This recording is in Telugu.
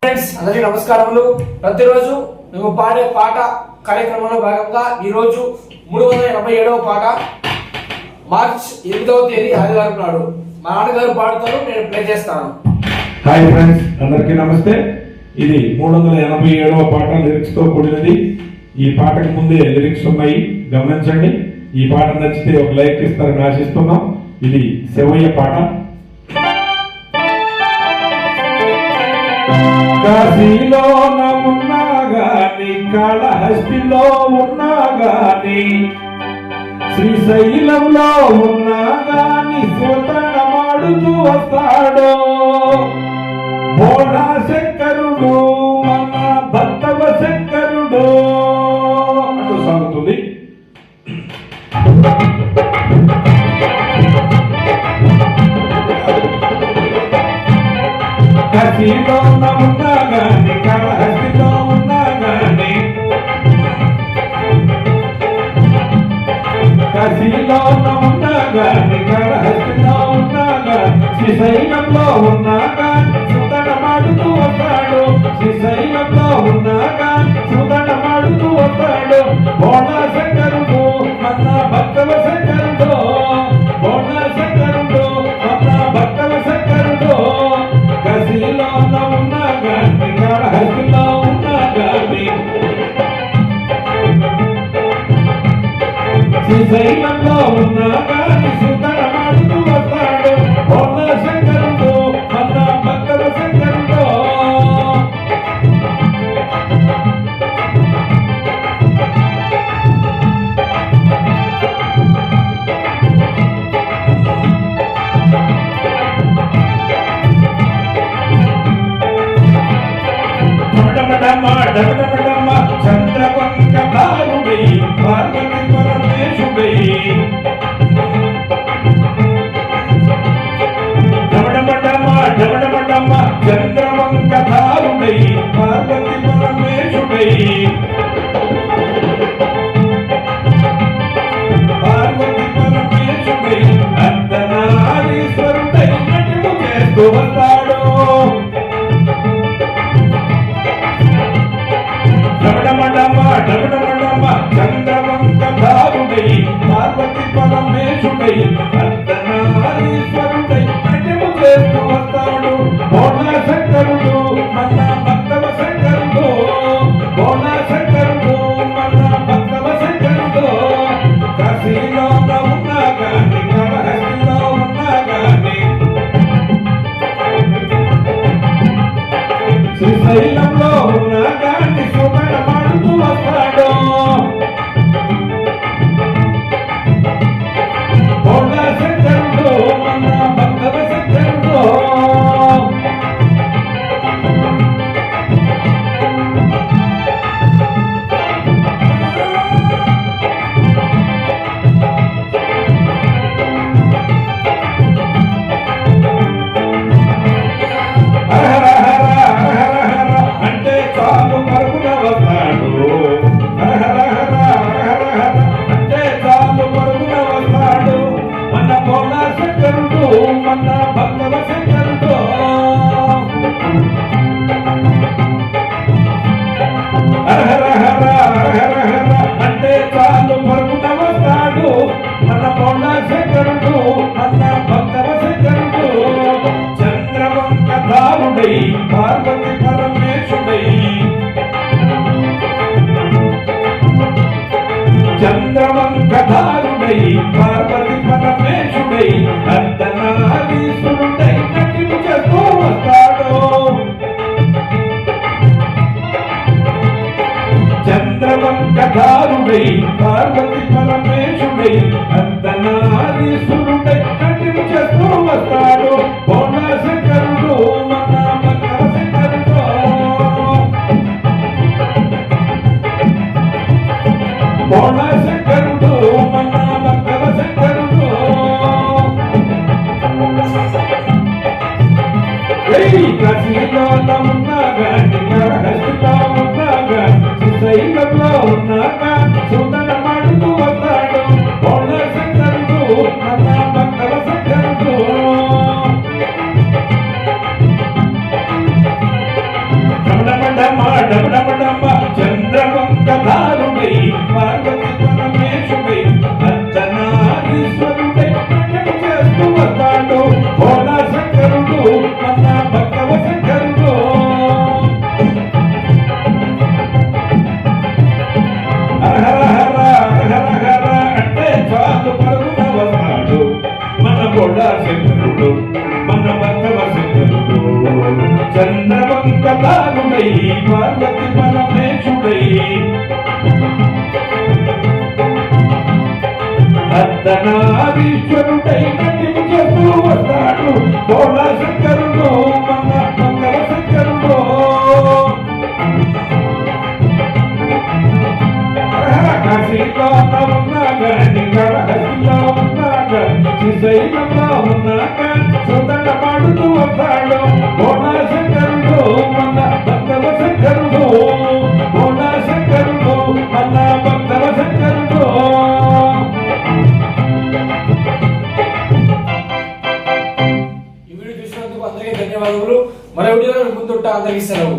ఫ్రెండ్స్ అందరికీ నమస్కారములు. ప్రతిరోజు మేము పాడే పాట కార్యక్రమంలో భాగంగా ఈరోజు 387వ పాట మార్చ్ 8వ తేదీ ఆదివారం నాడు మా నాన్నగారు పాడుతారు, నేను ప్లే చేస్తాను. హాయ్ ఫ్రెండ్స్, అందరికీ నమస్తే. ఇది 387వ పాట లిరిక్స్ తో కూడినది. ఈ పాటకు ముందే లిరిక్స్ ఉన్నాయి, గమనించండి. ఈ పాట నచ్చితే ఒక లైక్ ఇస్తారని ఆశిస్తున్నాం. ఇది శివయ్య పాట. కాశీలో ఉన్నా గాని, కాళహస్తిలో ఉన్నా గాని, శ్రీశైలంలో ఉన్నా గాని సుతనమాడుతూ వస్తాడు బోళా శంకరుడు, మన భక్తవ శంకరుడు అంటూ సాగుతుంది. కాశీలో ఉన్నా గాని, కాళహస్తిలో ఉన్నా గాని, కాశీలో ఉన్నా గాని, కాళహస్తిలో ఉన్నా గాని, శ్రీశైలంలో ఉన్నా గాని సుతనమాడుతూ వస్తాడు. శ్రీశైలంలో ఉన్నా గాని సుతనమాడుతూ వస్తాడు బోళా శంకరుడు, మన భక్తవ శంకరుడు. బోళా శంకరుడు, మన భక్తవ శంకరుడు. కాశీలో ఉన్నా గాని, కాళహస్తిలో ఉన్నా గాని, శ్రీశైలంలో ఉన్నా గాని సుతనమాడుతూ వస్తాడు బోళా శంకరుడు, మన భక్తవ శంకరుడు. చంద్రవంక బాలుడై పార్వతి పరమేశుడై, డమడమడమ చంద్రవంక బాలుడై పార్వతి పరమేశుడై, పార్వతి పరమేశుడై అర్ధనారీశ్వరుడై నటుడు చేస్తూ వస్తాడు. డమడమడమ చంద్రవంక బాలుడై పార్వతి పరమేశుడై అర్ధనారీశ్వరుడై నటుడు చేస్తూ వస్తాడు బోళా శంకరుడు, మన భక్తవ శంకరుడు. బోళా శంకరుడు, మన భక్తవ శంకరుడు. కాశీలో ఉన్నా గాని, కాళహస్తిలో ఉన్నా గాని, శ్రీశైలంలో ఉన్నా గాని సుతనమాడుతూ వస్తాడు బోళా శంకరుడు, మన భక్తవ శంకరుడు. అంటే చాలు పరుగున వస్తాడు. అంటే చాలు పరుగున వస్తాడు మన బోళా శంకరుడు, మన భక్తవ శంకరుడు. అంటే చాలు పరుగున వస్తాడు మన బోళా శంకరుడు, మన భక్తవ శంకరుడు. చంద్రవంక దారుడై పార్వతి పరమేశుడై, చంద్రవంక దారుడై పార్వతి పరమేశుడై అర్ధనారీశ్వరుడై నటుడు చేస్తూ వస్తాడు. చంద్రవంక దారుడై పార్వతి పరమేశుడై అర్ధనారీశ్వరుడై నటుడు చేస్తూ వస్తాడు బోళా శంకరుడు, మన భక్తవ శంకరుడు. బోళా శంకరుడు, మన భక్తవ శంకరుడు. కాశీలో ఉన్నా గాని, కాళహస్తిలో ఉన్నా గాని, శ్రీశైలంలో ఉన్నా గాని సుతనమాడుతూ వస్తాడు బోళా శంకరుడు, మన ఉన్నాక శ్రీకాళహస్తిలో ఉన్నాక శ్రీశైలంలో ఉన్నాక సుందర పాడుతూ వస్తాడు బోణాశంకరుడు మన భక్తవ శంకరుడు బోణాశంకరుడు మన భక్తవ శంకరుడు. ఈ వీడియో చూసినందుకు అందరికీ ధన్యవాదములు. మరో వీడియోలో ముందుంటా. అందరికీ సెలవు.